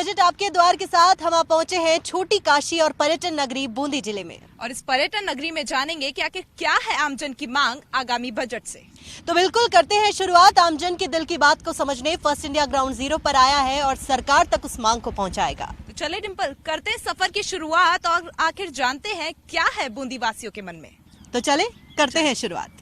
Budget आपके द्वार के साथ हम पहुंचे हैं छोटी काशी और पर्यटन नगरी बूंदी जिले में। और इस पर्यटन नगरी में जानेंगे कि आखिर क्या है आमजन की मांग आगामी बजट से। तो बिल्कुल करते हैं शुरुआत आमजन के दिल की बात को समझने। फर्स्ट इंडिया ग्राउंड जीरो पर आया है और सरकार तक उस मांग को पहुंचाएगा। तो चले डिम्पल, करते हैं सफर की शुरुआत और आखिर जानते हैं क्या है बूंदी वासियों के मन में। तो चले करते हैं शुरुआत।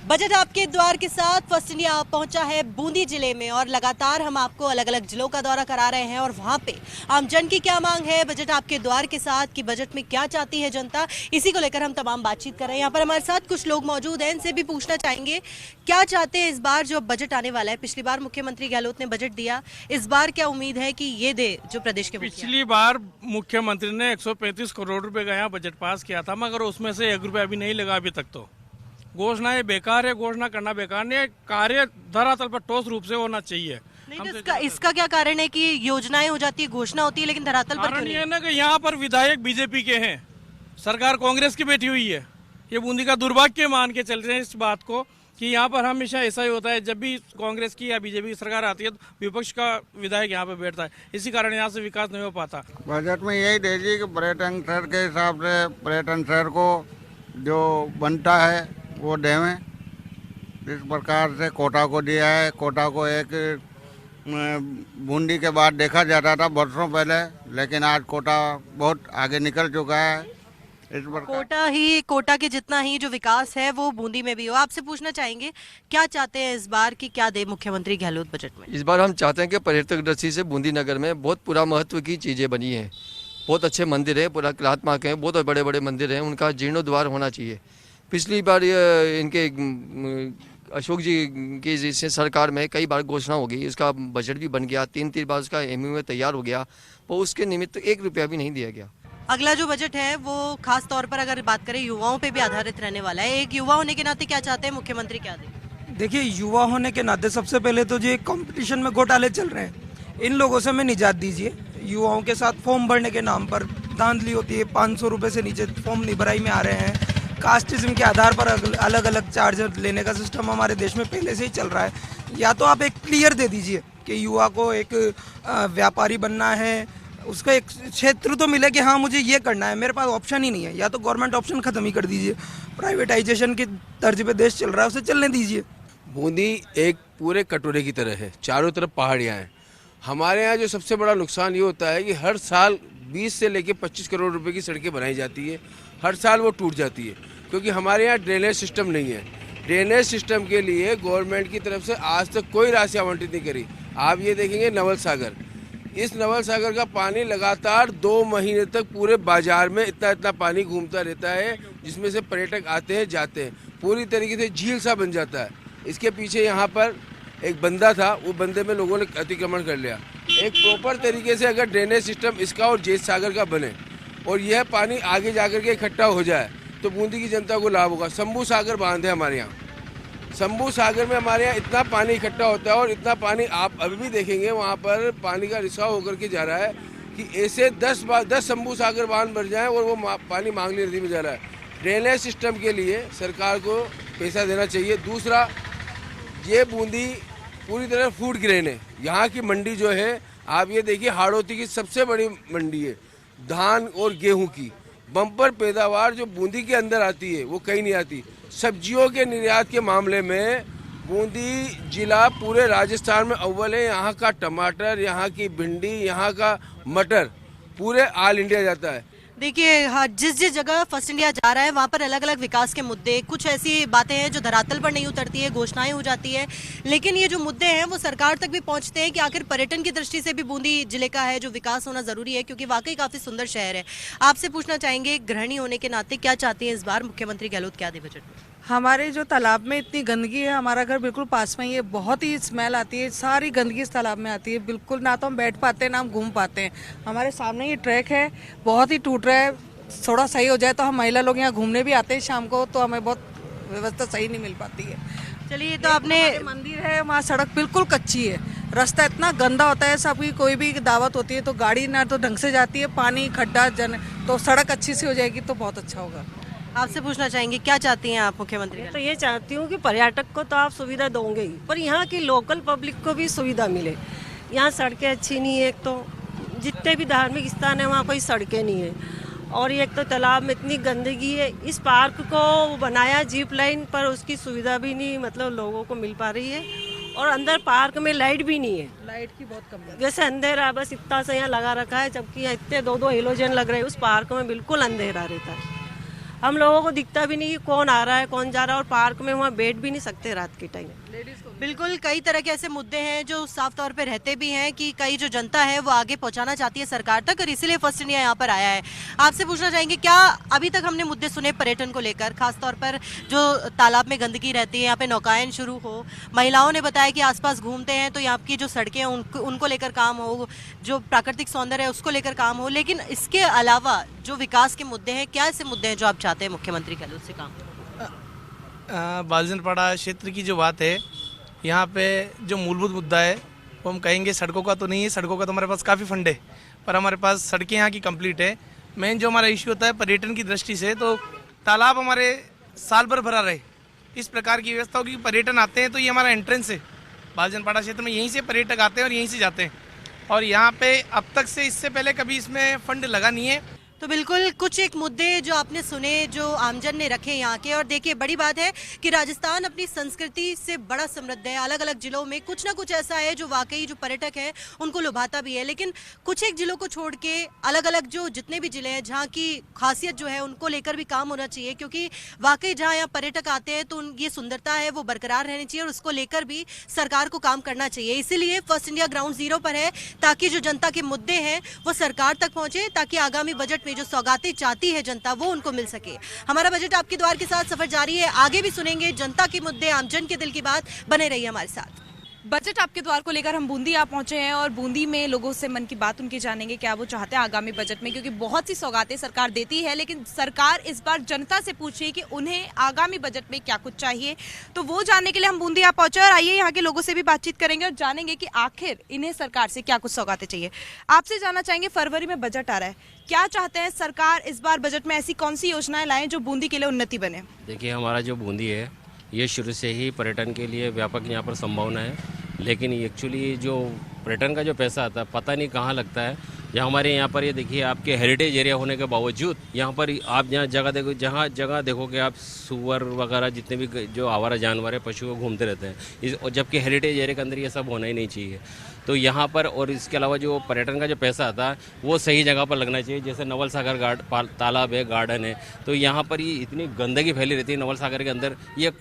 बजट आपके द्वार के साथ फर्स्ट इंडिया पहुंचा है बूंदी जिले में और लगातार हम आपको अलग अलग जिलों का दौरा करा रहे हैं और वहां पे आमजन की क्या मांग है बजट आपके द्वार के साथ कि बजट में क्या चाहती है जनता, इसी को लेकर हम तमाम बातचीत कर रहे हैं। यहाँ पर हमारे साथ कुछ लोग मौजूद हैं, इनसे भी पूछना चाहेंगे क्या चाहते हैं इस बार जो बजट आने वाला है। पिछली बार मुख्यमंत्री गहलोत ने बजट दिया, इस बार क्या उम्मीद है कि ये दे जो प्रदेश के? पिछली बार मुख्यमंत्री ने 135 करोड़ रुपए का यहाँ बजट पास किया था, मगर उसमें से 1 रुपया भी नहीं लगा अभी तक। तो घोषणाएं बेकार है, घोषणा करना बेकार नहीं है, कार्य धरातल पर ठोस रूप से होना चाहिए। नहीं तो इसका क्या कारण है कि योजनाएं हो जाती है, घोषणा होती है, लेकिन धरातल पर क्यों नहीं? है ना कि यहाँ पर विधायक बीजेपी के हैं, सरकार कांग्रेस की बैठी हुई है। ये बूंदी का दुर्भाग्य मान के चल रहे हैं इस बात को कि यहाँ पर हमेशा ऐसा ही होता है, जब भी कांग्रेस की या बीजेपी की सरकार आती है तो विपक्ष का विधायक यहाँ पे बैठता है, इसी कारण यहाँ से विकास नहीं हो पाता। बजट में यही दीजिए कि पर्यटन शहर के हिसाब से पर्यटन शहर को जो बनता है वो देवें। इस प्रकार से कोटा को दिया है। कोटा को एक बूंदी के बाद देखा जाता था वर्षों पहले, लेकिन आज कोटा बहुत आगे निकल चुका है। इस प्रकार कोटा के जितना ही जो विकास है वो बूंदी में भी हो। आपसे पूछना चाहेंगे क्या चाहते हैं इस बार की क्या दे मुख्यमंत्री गहलोत बजट में? इस बार हम चाहते हैं कि पर्यटक दृष्टि से बूंदी नगर में बहुत पूरा महत्व की चीज़ें बनी हैं। बहुत अच्छे मंदिर है, पूरा कलात्मक है, बहुत बड़े बड़े मंदिर हैं, उनका जीर्णोद्वार होना चाहिए। पिछली बार इनके अशोक जी की जिससे सरकार में कई बार घोषणा हो गई, इसका बजट भी बन गया, 3 बार उसका एमयू में तैयार हो गया, पर उसके निमित्त 1 रुपया भी नहीं दिया गया। अगला जो बजट है वो खास तौर पर अगर बात करें युवाओं पे भी आधारित रहने वाला है। एक युवा होने के नाते क्या चाहते हैं मुख्यमंत्री क्या दे? देखिए, युवा होने के नाते सबसे पहले तो जो कंपटीशन में घोटाले चल रहे हैं, इन लोगों से हमें निजात दीजिए। युवाओं के साथ फॉर्म भरने के नाम पर धांधली होती है, 500 रुपये से नीचे फॉर्म नहीं भराई में आ रहे हैं। कास्टिज्म के आधार पर अलग अलग चार्ज लेने का सिस्टम हमारे देश में पहले से ही चल रहा है। या तो आप एक क्लियर दे दीजिए कि युवा को एक व्यापारी बनना है, उसका एक क्षेत्र तो मिले कि हाँ मुझे ये करना है, मेरे पास ऑप्शन ही नहीं है। या तो गवर्नमेंट ऑप्शन खत्म ही कर दीजिए, प्राइवेटाइजेशन की तर्ज पे देश चल रहा है, उसे चलने दीजिए। बूंदी एक पूरे कटोरे की तरह है, चारों तरफ पहाड़ियाँ हैं। हमारे यहाँ जो सबसे बड़ा नुकसान ये होता है कि हर साल 20 से लेकर 25 करोड़ रुपए की सड़कें बनाई जाती है, हर साल वो टूट जाती है क्योंकि हमारे यहाँ ड्रेनेज सिस्टम नहीं है। ड्रेनेज सिस्टम के लिए गवर्नमेंट की तरफ से आज तक कोई राशि आवंटित नहीं करी। आप ये देखेंगे नवल सागर, इस नवल सागर का पानी लगातार 2 महीने तक पूरे बाजार में इतना पानी घूमता रहता है, जिसमें से पर्यटक आते हैं जाते हैं, पूरी तरीके से झील सा बन जाता है। इसके पीछे यहाँ पर एक बंदा था, वो बंदे में लोगों ने अतिक्रमण कर लिया। एक प्रॉपर तरीके से अगर ड्रेनेज सिस्टम इसका और जेठ सागर का बने और यह पानी आगे जाकर के इकट्ठा हो जाए तो बूंदी की जनता को लाभ होगा। शंभू सागर बांध है हमारे यहाँ, शंभू सागर में हमारे यहाँ इतना पानी इकट्ठा होता है और इतना पानी आप अभी भी देखेंगे वहाँ पर पानी का रिसाव होकर के जा रहा है कि ऐसे 10 शंभू सागर बांध भर जाए और वो पानी मांगली नदी में जा रहा है। ड्रेनेज सिस्टम के लिए सरकार को पैसा देना चाहिए। दूसरा, ये बूंदी पूरी तरह फूड ग्रेन है। यहाँ की मंडी जो है आप ये देखिए, हाड़ौती की सबसे बड़ी मंडी है। धान और गेहूं की बम्पर पैदावार जो बूंदी के अंदर आती है वो कहीं नहीं आती। सब्जियों के निर्यात के मामले में बूंदी जिला पूरे राजस्थान में अव्वल है। यहाँ का टमाटर, यहाँ की भिंडी, यहाँ का मटर पूरे ऑल इंडिया जाता है। देखिए हाँ, जिस जगह फर्स्ट इंडिया जा रहा है वहाँ पर अलग अलग विकास के मुद्दे, कुछ ऐसी बातें हैं जो धरातल पर नहीं उतरती है, घोषणाएं हो जाती है, लेकिन ये जो मुद्दे हैं वो सरकार तक भी पहुँचते हैं कि आखिर पर्यटन की दृष्टि से भी बूंदी जिले का है जो विकास होना जरूरी है, क्योंकि वाकई काफी सुंदर शहर है। आपसे पूछना चाहेंगे गृहिणी होने के नाते क्या चाहती है इस बार मुख्यमंत्री गहलोत क्या दे बजट में? हमारे जो तालाब में इतनी गंदगी है, हमारा घर बिल्कुल पास में ही है, बहुत ही स्मेल आती है, सारी गंदगी इस तालाब में आती है। बिल्कुल ना तो हम बैठ पाते हैं ना हम घूम पाते हैं। हमारे सामने ये ट्रैक है, बहुत ही टूट रहा है, थोड़ा सही हो जाए तो हम महिला लोग यहाँ घूमने भी आते हैं शाम को, तो हमें बहुत व्यवस्था सही नहीं मिल पाती है। चलिए, तो आपने मंदिर है वहाँ, सड़क बिल्कुल कच्ची है, रास्ता इतना गंदा होता है, सबकी कोई भी दावत होती है तो गाड़ी ना तो ढंग से जाती है, पानी खड्डा जन, तो सड़क अच्छी सी हो जाएगी तो बहुत अच्छा होगा। आपसे पूछना चाहेंगे क्या चाहती हैं आप मुख्यमंत्री मैं का? तो ये चाहती हूँ कि पर्यटक को तो आप सुविधा दोगे ही, पर यहाँ की लोकल पब्लिक को भी सुविधा मिले। यहाँ सड़कें अच्छी नहीं है, एक तो जितने भी धार्मिक स्थान है वहाँ कोई सड़कें नहीं है, और एक तो तालाब में इतनी गंदगी है। इस पार्क को बनाया जीप लाइन पर, उसकी सुविधा भी नहीं मतलब लोगों को मिल पा रही है, और अंदर पार्क में लाइट भी नहीं है, लाइट की बहुत कमी है। जैसे अंधेरा बस इतना सा यहाँ लगा रखा है, जबकि यहाँ इतने दो हेलोजन लग रहे हैं। उस पार्क में बिल्कुल अंधेरा रहता है, हम लोगों को दिखता भी नहीं कि कौन आ रहा है कौन जा रहा है, और पार्क में वहाँ बैठ भी नहीं सकते रात के टाइम। बिल्कुल, कई तरह के ऐसे मुद्दे हैं जो साफ तौर पे रहते भी हैं कि कई जो जनता है वो आगे पहुंचाना चाहती है सरकार तक, और इसीलिए फर्स्ट इंडिया यहाँ पर आया है। आपसे पूछना चाहेंगे क्या अभी तक हमने मुद्दे सुने पर्यटन को लेकर, खासतौर पर जो तालाब में गंदगी रहती है, यहाँ पे नौकायन शुरू हो, महिलाओं ने बताया कि आसपास घूमते हैं तो यहाँ की जो सड़कें हैं उनको लेकर काम हो, जो प्राकृतिक सौंदर्य है उसको लेकर काम हो, लेकिन इसके अलावा जो विकास के मुद्दे हैं, क्या ऐसे मुद्दे हैं जो आप चाहते हैं मुख्यमंत्री गहलोत से काम? बालजनपाड़ा क्षेत्र की जो बात है, यहाँ पे जो मूलभूत मुद्दा है वो हम कहेंगे सड़कों का तो नहीं है। सड़कों का तो हमारे पास काफ़ी फंड है, पर हमारे पास सड़कें यहाँ की कंप्लीट है। मेन जो हमारा इश्यू होता है पर्यटन की दृष्टि से, तो तालाब हमारे साल भर भरा रहे, इस प्रकार की व्यवस्था होगी। पर्यटन आते हैं तो ये हमारा एंट्रेंस है बालजनपाड़ा क्षेत्र में, यहीं से पर्यटक आते हैं और यहीं से जाते हैं, और यहाँ पे अब तक से इससे पहले कभी इसमें फंड लगा नहीं है। तो बिल्कुल कुछ एक मुद्दे जो आपने सुने, जो आमजन ने रखे यहाँ के, और देखिए बड़ी बात है कि राजस्थान अपनी संस्कृति से बड़ा समृद्ध है। अलग अलग जिलों में कुछ ना कुछ ऐसा है जो वाकई जो पर्यटक है उनको लुभाता भी है, लेकिन कुछ एक जिलों को छोड़ के अलग अलग जो जितने भी जिले हैं जहाँ की खासियत जो है उनको लेकर भी काम होना चाहिए, क्योंकि वाकई जहाँ यहाँ पर्यटक आते हैं तो ये सुंदरता है वो बरकरार रहनी चाहिए, और उसको लेकर भी सरकार को काम करना चाहिए। इसीलिए फर्स्ट इंडिया ग्राउंड जीरो पर है, ताकि जो जनता के मुद्दे हैं वो सरकार तक पहुंचे, ताकि आगामी बजट में जो सौगातें चाहती है जनता वो उनको मिल सके। हमारा बजट आपके द्वार के साथ सफर जारी है, आगे भी सुनेंगे जनता के मुद्दे, आमजन के दिल की बात। बने रहिए हमारे साथ। बजट आपके द्वार को लेकर हम बूंदी आ पहुंचे हैं, और बूंदी में लोगों से मन की बात उनकी जानेंगे क्या वो चाहते हैं आगामी बजट में, क्योंकि बहुत सी सौगातें सरकार देती है, लेकिन सरकार इस बार जनता से पूछ रही है कि उन्हें आगामी बजट में क्या कुछ चाहिए। तो वो जानने के लिए हम बूंदी आ पहुंचे, और आइए यहाँ के लोगों से भी बातचीत करेंगे और जानेंगे कि आखिर इन्हें सरकार से क्या कुछ सौगातें चाहिए। आपसे जानना चाहेंगे, फरवरी में बजट आ रहा है, क्या चाहते हैं सरकार इस बार बजट में, ऐसी कौन सी योजनाएं लाएं जो बूंदी के लिए उन्नति बने? देखिए, हमारा जो बूंदी है ये शुरू से ही पर्यटन के लिए व्यापक यहाँ पर संभावना है, लेकिन एक्चुअली जो पर्यटन का जो पैसा आता है पता नहीं कहाँ लगता है। या हमारे यहाँ पर ये देखिए, आपके हेरिटेज एरिया होने के बावजूद यहाँ पर आप जहाँ जगह देखोगे आप, सुअर वगैरह जितने भी जो आवारा जानवर है, पशु, वो घूमते रहते हैं, और जबकि हेरिटेज एरिया के अंदर ये सब होना ही नहीं चाहिए। तो यहाँ पर, और इसके अलावा जो पर्यटन का जो पैसा आता है वो सही जगह पर लगना चाहिए। जैसे नवल सागर तालाब है, गार्डन है, तो यहाँ पर ये इतनी गंदगी फैली रहती है नवल सागर के अंदर, ये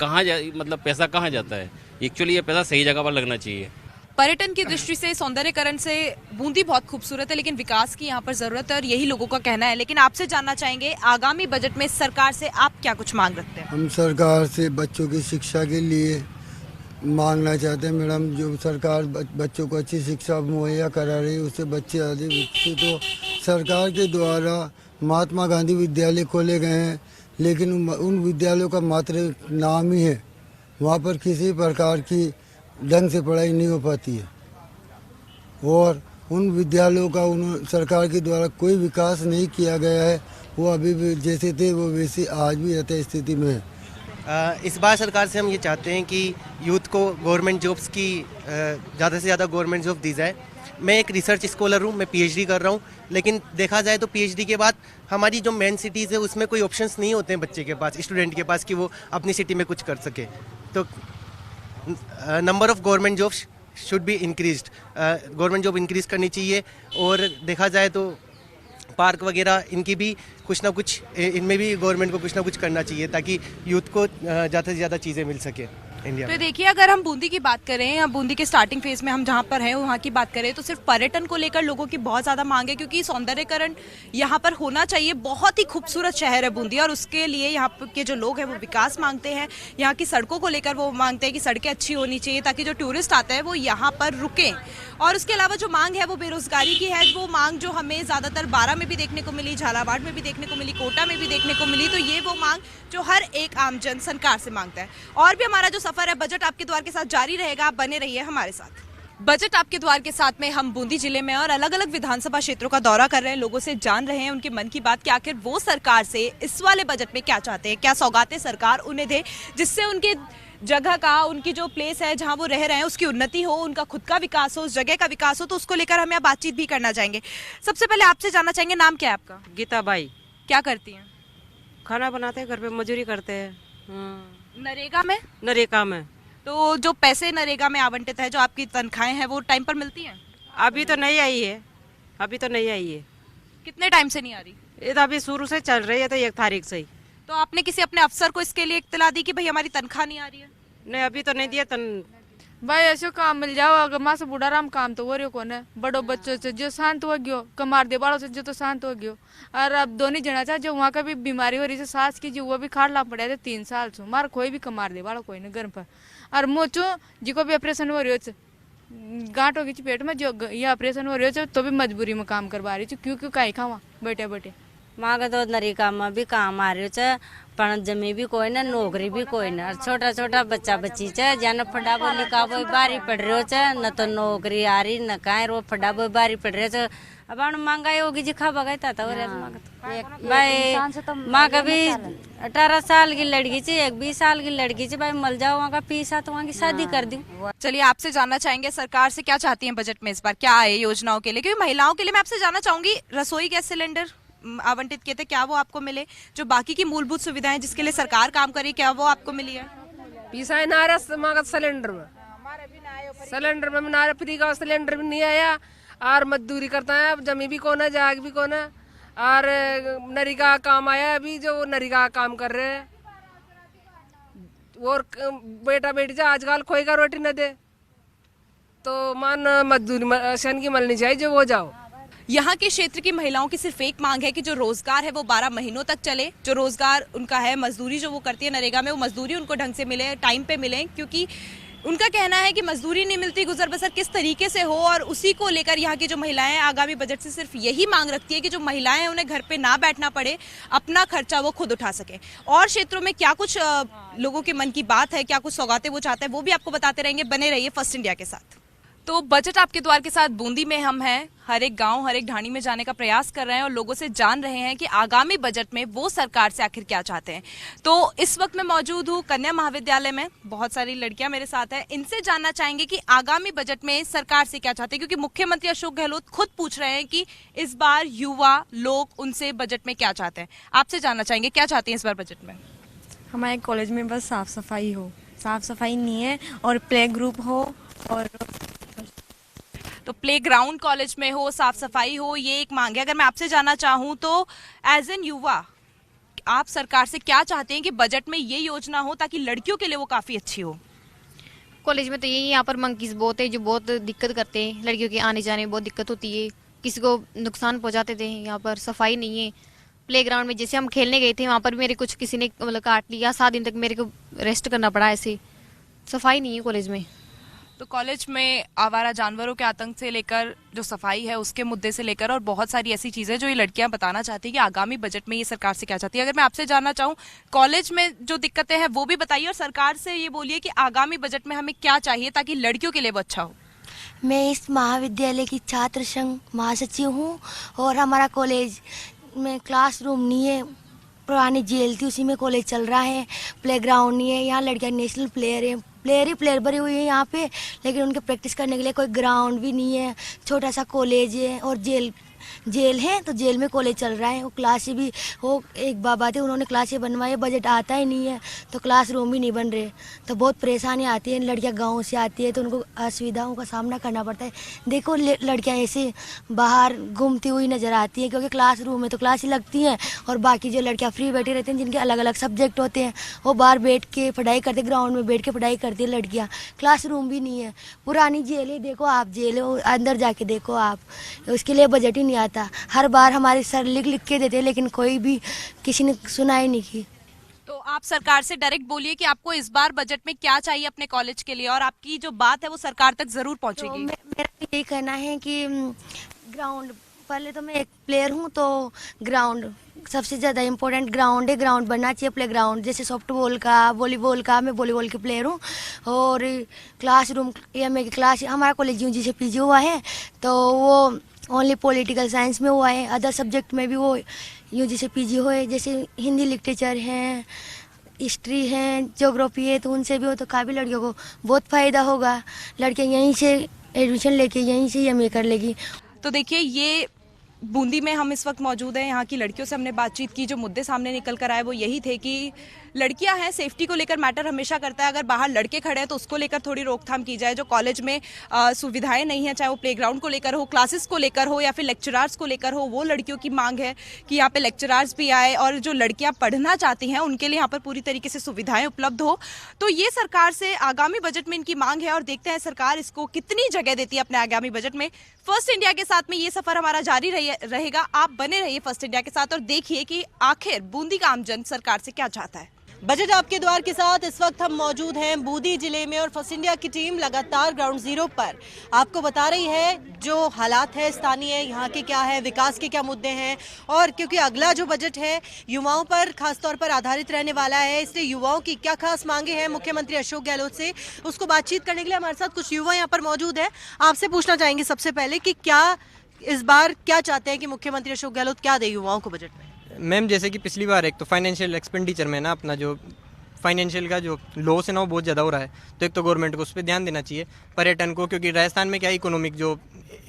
मतलब पैसा कहाँ जाता है? एक्चुअली ये पैसा सही जगह पर लगना चाहिए। पर्यटन की दृष्टि से, सौंदर्यकरण से बूंदी बहुत खूबसूरत है, लेकिन विकास की यहाँ पर जरूरत है, और यही लोगों का कहना है। लेकिन आपसे जानना चाहेंगे, आगामी बजट में सरकार से आप क्या कुछ मांग रखते हैं? हम सरकार से बच्चों की शिक्षा के लिए मांगना चाहते हैं मैडम। जो सरकार बच्चों को अच्छी शिक्षा मुहैया करा रही है, उससे बच्चे अधिक विकसित हो। सरकार के द्वारा महात्मा गांधी विद्यालय खोले गए हैं, लेकिन उन विद्यालयों का मात्र नाम ही है, वहाँ पर किसी प्रकार की ढंग से पढ़ाई नहीं हो पाती है, और उन विद्यालयों का सरकार के द्वारा कोई विकास नहीं किया गया है। वो अभी भी जैसे थे वो वैसे आज भी रहते स्थिति में है। इस बार सरकार से हम ये चाहते हैं कि यूथ को गवर्नमेंट जॉब्स की ज़्यादा से ज़्यादा गवर्नमेंट जॉब दी जाए। मैं एक रिसर्च स्कॉलर हूँ, मैं पीएचडी कर रहा हूँ, लेकिन देखा जाए तो पीएचडी के बाद हमारी जो मेन सिटीज़ है उसमें कोई ऑप्शंस नहीं होते हैं बच्चे के पास, स्टूडेंट के पास, कि वो अपनी सिटी में कुछ कर सके। तो number of government jobs should be increased, government job increase करनी चाहिए। और देखा जाए तो पार्क वगैरह इनकी भी कुछ ना कुछ, इनमें भी गवर्नमेंट को कुछ ना कुछ करना चाहिए, ताकि यूथ को ज़्यादा से ज़्यादा चीज़ें मिल सके इंडिया में। तो देखिए, अगर हम बूंदी की बात करें, या बूंदी के स्टार्टिंग फेज में हम जहाँ पर हैं वहाँ की बात करें, तो सिर्फ पर्यटन को लेकर लोगों की बहुत ज़्यादा मांग है, क्योंकि सौंदर्यकरण यहाँ पर होना चाहिए। बहुत ही खूबसूरत शहर है बूंदी, और उसके लिए यहाँ के जो लोग हैं वो विकास मांगते हैं। यहाँ की सड़कों को लेकर वो मांगते हैं कि सड़कें अच्छी होनी चाहिए, ताकि जो टूरिस्ट आते हैं वो यहाँ पर रुकें। और उसके अलावा जो मांग है वो बेरोजगारी की है, वो मांग जो हमें ज़्यादातर बारां में भी देखने को मिली, झालावाड़ में भी देखने को मिली, कोटा में भी देखने को मिली। तो ये वो मांग जो हर एक आमजन सरकार से मांगता है। और भी हमारा जो सफर है बजट आपके द्वार के साथ जारी रहेगा, आप बने रहिए हमारे साथ। बजट आपके द्वार के साथ में हम बूंदी जिले में और अलग अलग विधानसभा क्षेत्रों का दौरा कर रहे हैं, लोगों से जान रहे हैं उनके मन की बात कि आखिर वो सरकार से इस वाले बजट में क्या चाहते हैं, क्या सौगातें सरकार उन्हें दे जिससे उनके जगह का, उनकी जो प्लेस है जहां वो रह रहे हैं उसकी उन्नति हो, उनका खुद का विकास हो, उस जगह का विकास हो। तो उसको लेकर हम यहाँ बातचीत भी करना चाहेंगे। सबसे पहले आपसे जानना चाहेंगे, नाम क्या है आपका? गीता बाई। क्या करती हैं? खाना बनाते हैं, घर पे मजदूरी करते हैं। नरेगा में? नरेगा में। तो जो पैसे नरेगा में आवंटित है, जो आपकी तनख्वाहें हैं, वो टाइम पर मिलती हैं? अभी तो नहीं आई है, अभी तो नहीं आई है। कितने टाइम से नहीं आ रही? ये तो अभी शुरू से चल रही है, तो 1 तारीख से ही। तो आपने किसी अपने अफसर को इसके लिए इत्तला दी कि भाई हमारी तनख्वाह नहीं आ रही है? नहीं, अभी तो नहीं दिया। भाई ऐसे काम मिल जाओ, अगर माँ से बूढ़ा राम काम तो वो रही कौन है, बड़ो बच्चों से जो शांत हो गयो, कमार दे बाड़ों से जो तो शांत हो गयो। और अब दोनों जना चाह जो वहाँ का भी बीमारी हो रही है, सास की जो वो भी खाड़ ला पड़े थे 3 साल से, मार कोई भी कमार दे बाड़ो कोई नहीं घर पर। और मोचो जिको भी ऑपरेशन हो रही हो, गांठ होगी पेट में, जो ये ऑपरेशन हो रही हो तो भी मजबूरी में काम करवा रही क्यों क्यों कहीं खावा बैठे बैठे। माँ का तो नरेगा में भी काम आ रही है, पण जमी भी कोई ना, नौकरी भी कोई ना, और छोटा छोटा बच्चा बच्ची चे जन फटाबो लिखाबो बारी पड़ रही हो, न तो नौकरी आ रही न कहीं रो फटाबो बारी पड़ रही है। अब महंगाई होगी जी खा बगाता था भाई। माँ का भी 18 साल की लड़की थी, एक 20 साल की लड़की थी, भाई मल जाओ वहाँ का पीसा तो वहाँ की शादी कर दी। चलिए आपसे जानना चाहेंगे सरकार से क्या चाहती है बजट में इस बार, क्या है योजनाओं के लिए? क्योंकि महिलाओं के लिए मैं आपसे जानना चाहूंगी, रसोई गैस सिलेंडर आवंटित किए थे, क्या वो आपको मिले? जो बाकी की मूलभूत सुविधाएं जिसके लिए सरकार काम करी, क्या वो आपको मिली है? पीसा ना रहा सिलेंडर में ना रहा, फ्री का सिलेंडर भी नहीं आया, और मजदूरी करता है, जमी भी कौन है, जाग भी कौन है, और नरेगा काम आया अभी, जो नरेगा काम कर रहे हैं। और बेटा बेटी जो आजकल कोई का रोटी न दे तो मान मजदूरी शन की मलनी चाहिए जो वो जाओ। यहाँ के क्षेत्र की महिलाओं की सिर्फ एक मांग है कि जो रोजगार है वो 12 महीनों तक चले, जो रोजगार उनका है, मजदूरी जो वो करती है नरेगा में, वो मजदूरी उनको ढंग से मिले, टाइम पे मिले, क्योंकि उनका कहना है कि मजदूरी नहीं मिलती, गुजर बसर किस तरीके से हो। और उसी को लेकर यहाँ की जो महिलाएं आगामी बजट से सिर्फ यही मांग रखती है कि जो महिलाएं हैं उन्हें घर पे ना बैठना पड़े, अपना खर्चा वो खुद उठा सके। और क्षेत्रों में क्या कुछ लोगों के मन की बात है, क्या कुछ सौगातें वो चाहते हैं, वो भी आपको बताते रहेंगे। बने रहिए फर्स्ट इंडिया के साथ। तो बजट आपके द्वार के साथ बूंदी में हम हैं, हर एक गांव, हर एक ढाणी में जाने का प्रयास कर रहे हैं और लोगों से जान रहे हैं कि आगामी बजट में वो सरकार से आखिर क्या चाहते हैं। तो इस वक्त मैं मौजूद हूँ कन्या महाविद्यालय में, बहुत सारी लड़कियां मेरे साथ हैं। इनसे जानना चाहेंगे कि आगामी बजट में सरकार से क्या चाहते हैं, क्योंकि मुख्यमंत्री अशोक गहलोत खुद पूछ रहे हैं कि इस बार युवा लोग उनसे बजट में क्या चाहते हैं। आपसे जानना चाहेंगे क्या चाहते हैं इस बार बजट में? हमारे कॉलेज में बस साफ सफाई हो, साफ सफाई नहीं है, और प्ले ग्रुप हो, और तो प्लेग्राउंड कॉलेज में हो, साफ सफाई हो, ये एक मांग है। अगर मैं आपसे जानना चाहूँ तो एज एन युवा आप सरकार से क्या चाहते हैं कि बजट में ये योजना हो ताकि लड़कियों के लिए वो काफी अच्छी हो? कॉलेज में तो यही, यहाँ पर मंकीज बहुत है जो बहुत दिक्कत करते हैं, लड़कियों के आने जाने में बहुत दिक्कत होती है, किसी को नुकसान पहुँचाते थे। यहाँ पर सफाई नहीं है। प्लेग्राउंड में जैसे हम खेलने गए थे, वहाँ पर मेरे कुछ किसी ने मतलब काट लिया, 7 दिन तक मेरे को रेस्ट करना पड़ा। ऐसे सफाई नहीं है कॉलेज में। तो कॉलेज में आवारा जानवरों के आतंक से लेकर जो सफाई है उसके मुद्दे से लेकर और बहुत सारी ऐसी चीजें जो ये लड़कियां बताना चाहती है कि आगामी बजट में ये सरकार से क्या चाहती है। अगर मैं आपसे जानना चाहूँ, कॉलेज में जो दिक्कतें हैं वो भी बताइए और सरकार से ये बोलिए कि आगामी बजट में हमें क्या चाहिए ताकि लड़कियों के लिए वो अच्छा हो। मैं इस महाविद्यालय की छात्र संघ महासचिव हूँ और हमारा कॉलेज में क्लासरूम नहीं है, पुरानी जेल थी उसी में कॉलेज चल रहा है। प्लेग्राउंड नहीं है, यहाँ लड़कियाँ नेशनल प्लेयर हैं, प्लेयर ही प्लेयर भरी हुई है यहाँ पे, लेकिन उनके प्रैक्टिस करने के लिए कोई ग्राउंड भी नहीं है। छोटा सा कॉलेज है और जेल है, तो जेल में कॉलेज चल रहा है। वो क्लास भी वो एक बाबा थे, उन्होंने क्लासें बनवाई, बजट आता ही नहीं है तो क्लासरूम भी नहीं बन रहे, तो बहुत परेशानी आती है। लड़कियां गांव से आती है तो उनको असुविधाओं का सामना करना पड़ता है। देखो लड़कियां ऐसे बाहर घूमती हुई नज़र आती हैं क्योंकि क्लासरूम में तो क्लास ही लगती हैं, और बाकी जो लड़कियाँ फ्री बैठी रहती हैं जिनके अलग अलग सब्जेक्ट होते हैं वो बाहर बैठ के पढ़ाई करते, ग्राउंड में बैठ के पढ़ाई करती है लड़कियाँ। क्लासरूम भी नहीं है, पुरानी जेल है, देखो आप जेल अंदर जाके देखो आप, उसके लिए बजट ही नहीं आता। हर बार हमारे सर लिख के देते हैं लेकिन कोई भी किसी ने सुनाई नहीं की। तो आप सरकार से डायरेक्ट बोलिए कि आपको इस बार बजट में क्या चाहिए अपने कॉलेज के लिए, और आपकी जो बात है वो सरकार तक जरूर पहुंचेगी। तो मेरा यही कहना है कि ग्राउंड, पहले तो मैं एक प्लेयर हूँ तो ग्राउंड सबसे ज़्यादा इम्पोर्टेंट ग्राउंड है, ग्राउंड बनना चाहिए, प्ले ग्राउंड, जैसे सॉफ्टबॉल का, वॉलीबॉल का, मैं वॉलीबॉल की प्लेयर हूँ। और क्लासरूम एमए की क्लास, हमारा कॉलेज यूजी से पीजी हुआ है, तो वो ओनली पॉलिटिकल साइंस में हुआ है, अदर सब्जेक्ट में भी वो यूजी से पीजी हुए, जैसे हिंदी लिटरेचर है, हिस्ट्री है, ज्योग्राफी है, तो उनसे भी हो तो काफ़ी लड़कियों को बहुत फ़ायदा होगा। लड़कियाँ यहीं से एडमिशन लेके यहीं से एमए कर लेगी। तो देखिए, ये बूंदी में हम इस वक्त मौजूद हैं। यहाँ की लड़कियों से हमने बातचीत की। जो मुद्दे सामने निकल कर आए वो यही थे कि लड़कियां हैं, सेफ्टी को लेकर मैटर हमेशा करता है। अगर बाहर लड़के खड़े हैं तो उसको लेकर थोड़ी रोकथाम की जाए। जो कॉलेज में सुविधाएं नहीं है, चाहे वो प्लेग्राउंड को लेकर हो, क्लासेस को लेकर हो, या फिर लेक्चरार्स को लेकर हो, वो लड़कियों की मांग है कि यहाँ पे लेक्चरार्स भी आए और जो लड़कियां पढ़ना चाहती हैं उनके लिए यहाँ पर पूरी तरीके से सुविधाएं उपलब्ध हो। तो ये सरकार से आगामी बजट में इनकी मांग है और देखते हैं सरकार इसको कितनी जगह देती है अपने आगामी बजट में। फर्स्ट इंडिया के साथ में ये सफर हमारा जारी रहेगा। आप बने रहिए फर्स्ट इंडिया के साथ और देखिए कि आखिर बूंदी का आमजन सरकार से क्या चाहता है। बजट आपके द्वार के साथ इस वक्त हम मौजूद हैं बूंदी जिले में और फर्स्ट इंडिया की टीम लगातार ग्राउंड जीरो पर आपको बता रही है जो हालात है स्थानीय, यहाँ के क्या है, विकास के क्या मुद्दे हैं। और क्योंकि अगला जो बजट है युवाओं पर खासतौर पर आधारित रहने वाला है, इसलिए युवाओं की क्या खास मांगे हैं मुख्यमंत्री अशोक गहलोत से, उसको बातचीत करने के लिए हमारे साथ कुछ युवा यहाँ पर मौजूद है। आपसे पूछना चाहेंगे सबसे पहले कि क्या इस बार क्या चाहते हैं कि मुख्यमंत्री अशोक गहलोत क्या दे युवाओं को बजट में? मैम, जैसे कि पिछली बार एक तो फाइनेंशियल एक्सपेंडिचर में ना अपना जो फाइनेंशियल का जो लॉस है ना वो बहुत ज़्यादा हो रहा है, तो एक तो गवर्नमेंट को उस पर ध्यान देना चाहिए। पर्यटन को, क्योंकि राजस्थान में क्या इकोनॉमिक जो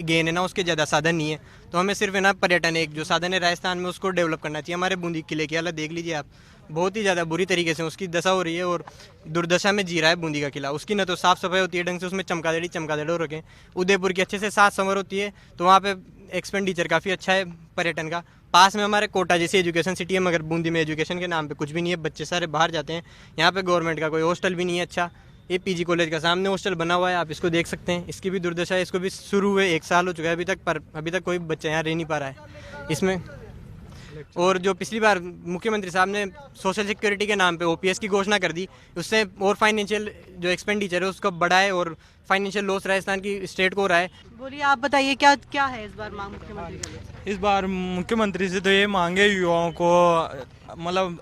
गेन है ना उसके ज़्यादा साधन नहीं है, तो हमें सिर्फ है ना पर्यटन एक जो साधन है राजस्थान में उसको डेवलप करना चाहिए। हमारे बूंदी किले की हालत देख लीजिए आप, बहुत ही ज़्यादा बुरी तरीके से उसकी दशा हो रही है और दुर्दशा में जी रहा है बूंदी का किला। उसकी न तो साफ़ सफाई होती है ढंग से, उसमें चमकादड़ी हो रखे। उदयपुर की अच्छे से साज संवर होती है, तो वहाँ पे एक्सपेंडिचर काफ़ी अच्छा है पर्यटन का। पास में हमारे कोटा जैसी एजुकेशन सिटी है, मगर बूंदी में एजुकेशन के नाम पे कुछ भी नहीं है, बच्चे सारे बाहर जाते हैं। यहाँ पे गवर्नमेंट का कोई हॉस्टल भी नहीं है अच्छा। ये पीजी कॉलेज का सामने हॉस्टल बना हुआ है, आप इसको देख सकते हैं, इसकी भी दुर्दशा है। इसको भी शुरू हुए 1 साल हो चुका है अभी तक, पर अभी तक कोई बच्चा यहाँ रह नहीं पा रहा है इसमें। और जो पिछली बार मुख्यमंत्री साहब ने सोशल सिक्योरिटी के नाम पे ओपीएस की घोषणा कर दी, उससे और फाइनेंशियल जो एक्सपेंडिचर है उसको बढ़ाए और फाइनेंशियल लॉस राजस्थान की स्टेट को हो रहा है। बोलिए, आप बताइए क्या क्या है इस बार मांग मुख्यमंत्री की? इस बार मुख्यमंत्री से तो ये मांगे युवाओं को, मतलब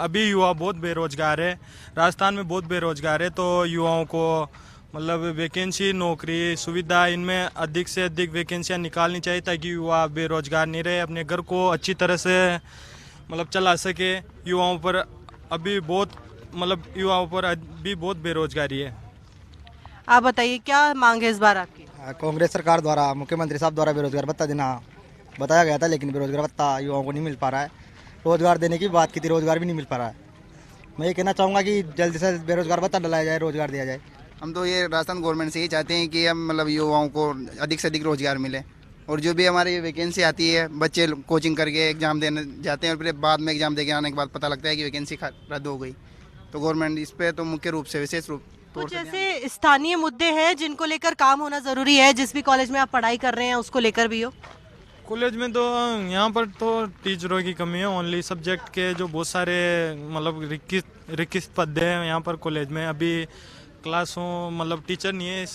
अभी युवा बहुत बेरोजगार है, राजस्थान में बहुत बेरोजगार है, तो युवाओं को मतलब वैकेंसी, नौकरी, सुविधा, इनमें अधिक से अधिक वैकेंसियाँ निकालनी चाहिए ताकि युवा बेरोजगार नहीं रहे, अपने घर को अच्छी तरह से मतलब चला सके। युवाओं पर अभी बहुत बेरोजगारी है। आप बताइए क्या मांग है इस बार आपकी? कांग्रेस सरकार द्वारा, मुख्यमंत्री साहब द्वारा बेरोजगार भत्ता देना बताया गया था, लेकिन बेरोजगार भत्ता युवाओं को नहीं मिल पा रहा है। रोजगार देने की बात की थी, रोजगार भी नहीं मिल पा रहा है। मैं ये कहना चाहूँगा कि जल्द से जल्द बेरोजगार भत्ता डलाया जाए, रोजगार दिया जाए। हम तो ये राजस्थान गवर्नमेंट से ही चाहते हैं कि हम मतलब युवाओं को अधिक से अधिक रोजगार मिले, और जो भी हमारी वैकेंसी आती है, बच्चे कोचिंग करके एग्जाम देने जाते हैं और फिर बाद में एग्जाम देके आने के बाद पता लगता है कि वैकेंसी रद्द हो गई, तो गवर्नमेंट इस पर तो मुख्य रूप से विशेष रूप कुछ ऐसे स्थानीय मुद्दे हैं जिनको लेकर काम होना जरूरी है, जिस भी कॉलेज में आप पढ़ाई कर रहे हैं उसको लेकर भी हो? कॉलेज में तो यहाँ पर तो टीचरों की कमी है, ओनली सब्जेक्ट के जो बहुत सारे मतलब रिक्त पद हैं यहाँ पर कॉलेज में। अभी क्लासों मतलब टीचर नहीं है,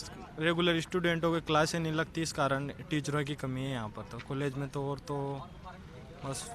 रेगुलर स्टूडेंटों की क्लासें नहीं लगती, इस कारण टीचरों की कमी है यहाँ पर तो कॉलेज में तो। और तो बस।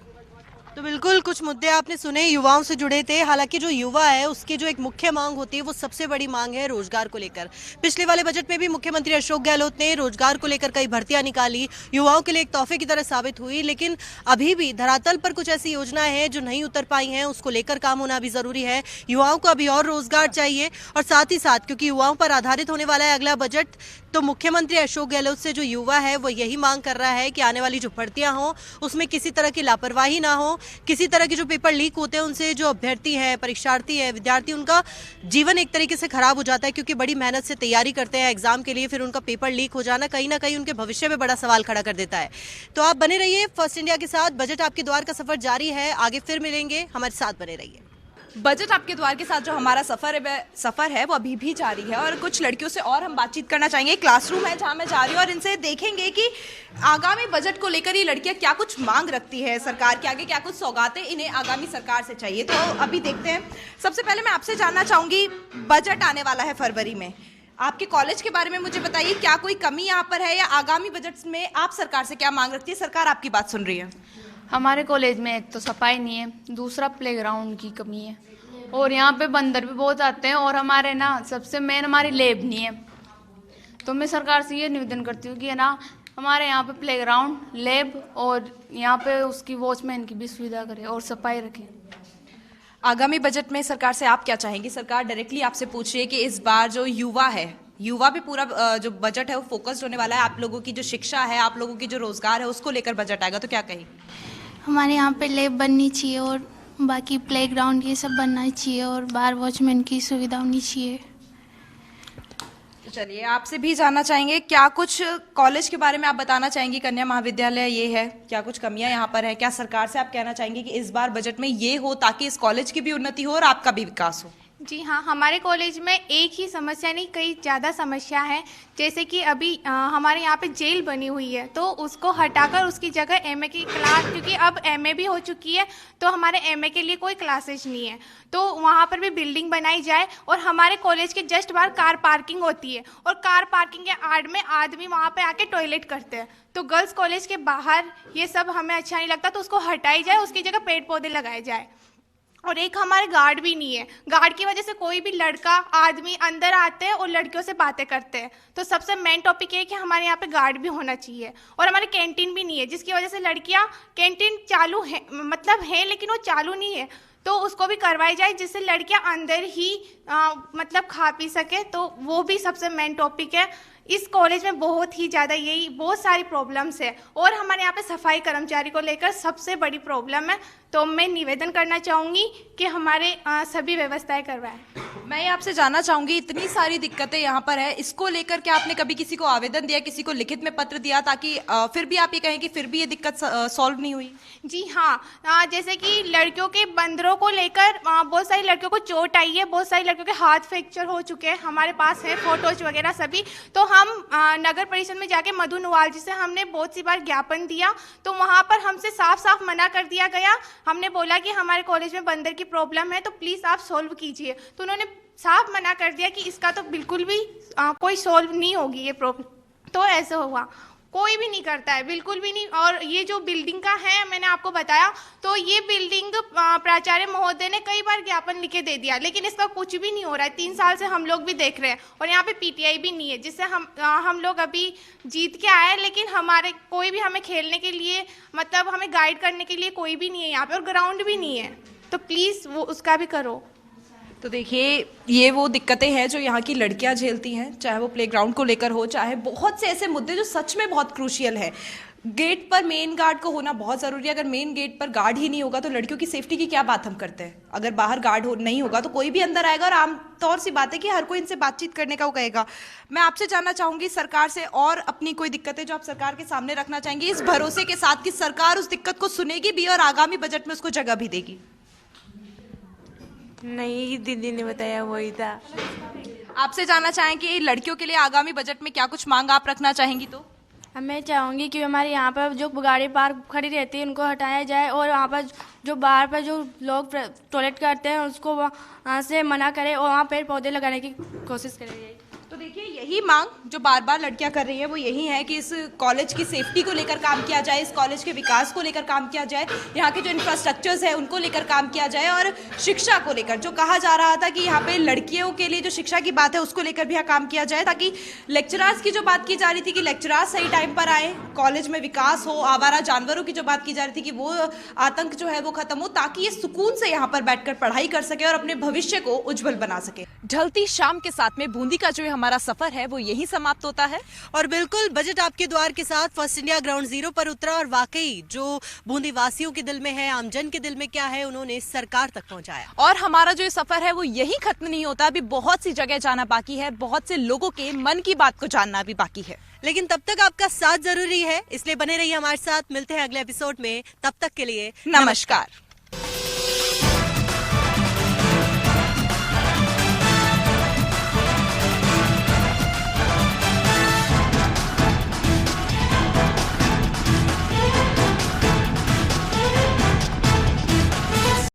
तो बिल्कुल कुछ मुद्दे आपने सुने, युवाओं से जुड़े थे। हालांकि जो युवा है उसकी जो एक मुख्य मांग होती है वो सबसे बड़ी मांग है रोजगार को लेकर। पिछले वाले बजट में भी मुख्यमंत्री अशोक गहलोत ने रोजगार को लेकर कई भर्तियां निकाली, युवाओं के लिए एक तोहफे की तरह साबित हुई, लेकिन अभी भी धरातल पर कुछ ऐसी योजनाएं हैं जो नहीं उतर पाई हैं, उसको लेकर काम होना भी जरूरी है। युवाओं को अभी और रोजगार चाहिए, और साथ ही साथ क्योंकि युवाओं पर आधारित होने वाला है अगला बजट, तो मुख्यमंत्री अशोक गहलोत से जो युवा है वो यही मांग कर रहा है कि आने वाली जो भर्तियां हों उसमें किसी तरह की लापरवाही ना हो, किसी तरह के जो पेपर लीक होते हैं उनसे जो अभ्यर्थी है, परीक्षार्थी है, विद्यार्थी, उनका जीवन एक तरीके से खराब हो जाता है, क्योंकि बड़ी मेहनत से तैयारी करते हैं एग्जाम के लिए, फिर उनका पेपर लीक हो जाना कहीं ना कहीं उनके भविष्य में बड़ा सवाल खड़ा कर देता है। तो आप बने रहिए फर्स्ट इंडिया के साथ, बजट आपके द्वार का सफर जारी है, आगे फिर मिलेंगे, हमारे साथ बने रहिए। बजट आपके द्वार के साथ जो हमारा सफ़र है वो अभी भी जारी है और कुछ लड़कियों से और हम बातचीत करना चाहेंगे। क्लासरूम है जहां मैं जा रही हूँ और इनसे देखेंगे कि आगामी बजट को लेकर ये लड़कियां क्या कुछ मांग रखती है सरकार के आगे, क्या कुछ सौगातें इन्हें आगामी सरकार से चाहिए। तो अभी देखते हैं। सबसे पहले मैं आपसे जानना चाहूँगी, बजट आने वाला है फरवरी में, आपके कॉलेज के बारे में मुझे बताइए, क्या कोई कमी यहाँ पर है या आगामी बजट में आप सरकार से क्या मांग रखती है? सरकार आपकी बात सुन रही है? हमारे कॉलेज में एक तो सफाई नहीं है, दूसरा प्लेग्राउंड की कमी है और यहाँ पे बंदर भी बहुत आते हैं और हमारे ना सबसे मेन हमारी लैब नहीं है। तो मैं सरकार से ये निवेदन करती हूँ कि है ना हमारे यहाँ पे प्लेग्राउंड, लैब और यहाँ पे उसकी वॉचमैन की भी सुविधा करे और सफाई रखे। आगामी बजट में सरकार से आप क्या चाहेंगी? सरकार डायरेक्टली आपसे पूछ रही है कि इस बार जो युवा पे पूरा जो बजट है वो फोकस्ड होने वाला है। आप लोगों की जो शिक्षा है, आप लोगों की जो रोजगार है, उसको लेकर बजट आएगा, तो क्या कहेंगे? हमारे यहाँ पे लैब बननी चाहिए और बाकी प्लेग्राउंड ये सब बनना चाहिए और बार वॉचमैन की सुविधा होनी चाहिए। तो चलिए आपसे भी जानना चाहेंगे, क्या कुछ कॉलेज के बारे में आप बताना चाहेंगी? कन्या महाविद्यालय ये है, क्या कुछ कमियां यहाँ पर है? क्या सरकार से आप कहना चाहेंगे कि इस बार बजट में ये हो ताकि इस कॉलेज की भी उन्नति हो और आपका भी विकास हो? जी हाँ, हमारे कॉलेज में एक ही समस्या नहीं, कई ज़्यादा समस्या है। जैसे कि अभी हमारे यहाँ पे जेल बनी हुई है, तो उसको हटाकर उसकी जगह एमए की क्लास, क्योंकि अब एमए भी हो चुकी है तो हमारे एमए के लिए कोई क्लासेज नहीं है, तो वहाँ पर भी बिल्डिंग बनाई जाए। और हमारे कॉलेज के जस्ट बाहर कार पार्किंग होती है और कार पार्किंग के आड़ में आदमी वहाँ पे आके टॉयलेट करते हैं, तो गर्ल्स कॉलेज के बाहर ये सब हमें अच्छा नहीं लगता, तो उसको हटाई जाए, उसकी जगह पेड़ पौधे लगाए जाए। और एक हमारे गार्ड भी नहीं है, गार्ड की वजह से कोई भी लड़का आदमी अंदर आते हैं और लड़कियों से बातें करते हैं, तो सबसे मेन टॉपिक है कि हमारे यहाँ पे गार्ड भी होना चाहिए। और हमारे कैंटीन भी नहीं है, जिसकी वजह से लड़कियाँ कैंटीन चालू है, मतलब है लेकिन वो चालू नहीं है, तो उसको भी करवाई जाए जिससे लड़कियाँ अंदर ही मतलब खा पी सके, तो वो भी सबसे मेन टॉपिक है। इस कॉलेज में बहुत ही ज़्यादा यही बहुत सारी प्रॉब्लम्स है और हमारे यहाँ पे सफाई कर्मचारी को लेकर सबसे बड़ी प्रॉब्लम है, तो मैं निवेदन करना चाहूँगी कि हमारे सभी व्यवस्थाएं करवाएं। मैं आपसे जानना चाहूँगी, इतनी सारी दिक्कतें यहाँ पर है, इसको लेकर क्या आपने कभी किसी को आवेदन दिया, किसी को लिखित में पत्र दिया, ताकि फिर भी आप ये कहें कि फिर भी ये दिक्कत सॉल्व नहीं हुई? जी हाँ, जैसे कि लड़कियों के बंदरों को लेकर बहुत सारी लड़कियों को चोट आई है, बहुत सारी लड़कियों के हाथ फ्रैक्चर हो चुके हैं, हमारे पास है फोटोज वगैरह सभी। तो हम नगर परिषद में जाके मधु नवाल जी से हमने बहुत सी बार ज्ञापन दिया, तो वहाँ पर हमसे साफ साफ मना कर दिया गया। हमने बोला कि हमारे कॉलेज में बंदर की प्रॉब्लम है, तो प्लीज़ आप सॉल्व कीजिए, तो उन्होंने साफ मना कर दिया कि इसका तो बिल्कुल भी कोई सॉल्व नहीं होगी ये प्रॉब्लम। तो ऐसा हुआ, कोई भी नहीं करता है, बिल्कुल भी नहीं। और ये जो बिल्डिंग का है, मैंने आपको बताया, तो ये बिल्डिंग प्राचार्य महोदय ने कई बार ज्ञापन लिखे दे दिया, लेकिन इसका कुछ भी नहीं हो रहा है। 3 साल से हम लोग भी देख रहे हैं और यहाँ पे पीटीआई भी नहीं है, जिससे हम लोग अभी जीत के आए, लेकिन हमारे कोई भी हमें खेलने के लिए, मतलब हमें गाइड करने के लिए कोई भी नहीं है यहाँ पे, और ग्राउंड भी नहीं है, तो प्लीज़ वो उसका भी करो। तो देखिए, ये वो दिक्कतें हैं जो यहाँ की लड़कियाँ झेलती हैं, चाहे वो प्लेग्राउंड को लेकर हो, चाहे बहुत से ऐसे मुद्दे जो सच में बहुत क्रूशियल है। गेट पर मेन गार्ड को होना बहुत ज़रूरी है। अगर मेन गेट पर गार्ड ही नहीं होगा तो लड़कियों की सेफ्टी की क्या बात हम करते हैं? अगर बाहर गार्ड नहीं होगा तो कोई भी अंदर आएगा और आमतौर सी बात है कि हर कोई इनसे बातचीत करने का वो कहेगा। मैं आपसे जानना चाहूँगी सरकार से, और अपनी कोई दिक्कतें जो आप सरकार के सामने रखना चाहेंगी, इस भरोसे के साथ कि सरकार उस दिक्कत को सुनेगी भी और आगामी बजट में उसको जगह भी देगी। नहीं, दीदी ने बताया वही था। आपसे जानना चाहें कि लड़कियों के लिए आगामी बजट में क्या कुछ मांग आप रखना चाहेंगी? तो मैं चाहूँगी कि हमारे यहाँ पर जो गाड़ी पार्क खड़ी रहती है उनको हटाया जाए और वहाँ पर जो बाहर पर जो लोग टॉयलेट करते हैं उसको वहाँ से मना करें और वहाँ पेड़ पौधे लगाने की कोशिश करें। तो देखिए, यही मांग जो बार बार लड़कियां कर रही हैं वो यही है कि इस कॉलेज की सेफ्टी को लेकर काम किया जाए, इस कॉलेज के विकास को लेकर काम किया जाए, यहाँ के जो इंफ्रास्ट्रक्चर्स है उनको लेकर काम किया जाए, और शिक्षा को लेकर जो कहा जा रहा था कि यहाँ पे लड़कियों के लिए जो शिक्षा की बात है उसको लेकर भी यहाँ काम किया जाए, ताकि लेक्चरार्स की जो बात की जा रही थी कि लेक्चरार्स सही टाइम पर आए, कॉलेज में विकास हो, आवारा जानवरों की जो बात की जा रही थी कि वो आतंक जो है वो खत्म हो, ताकि ये सुकून से यहाँ पर बैठकर पढ़ाई कर सके और अपने भविष्य को उज्जवल बना सके। ढलती शाम के साथ में बूंदी का जो हमारा सफर है वो यही समाप्त होता है। और बिल्कुल बजट आपके द्वार के साथ फर्स्ट इंडिया ग्राउंड जीरो पर उतरा और वाकई जो बूंदी वासियों के दिल में है, आमजन के दिल में क्या है, उन्होंने सरकार तक पहुंचाया। और हमारा जो ये सफर है वो यही खत्म नहीं होता, अभी बहुत सी जगह जाना बाकी है, बहुत से लोगों के मन की बात को जानना भी बाकी है, लेकिन तब तक आपका साथ जरूरी है, इसलिए बने रहिए हमारे साथ। मिलते हैं अगले एपिसोड में, तब तक के लिए नमस्कार।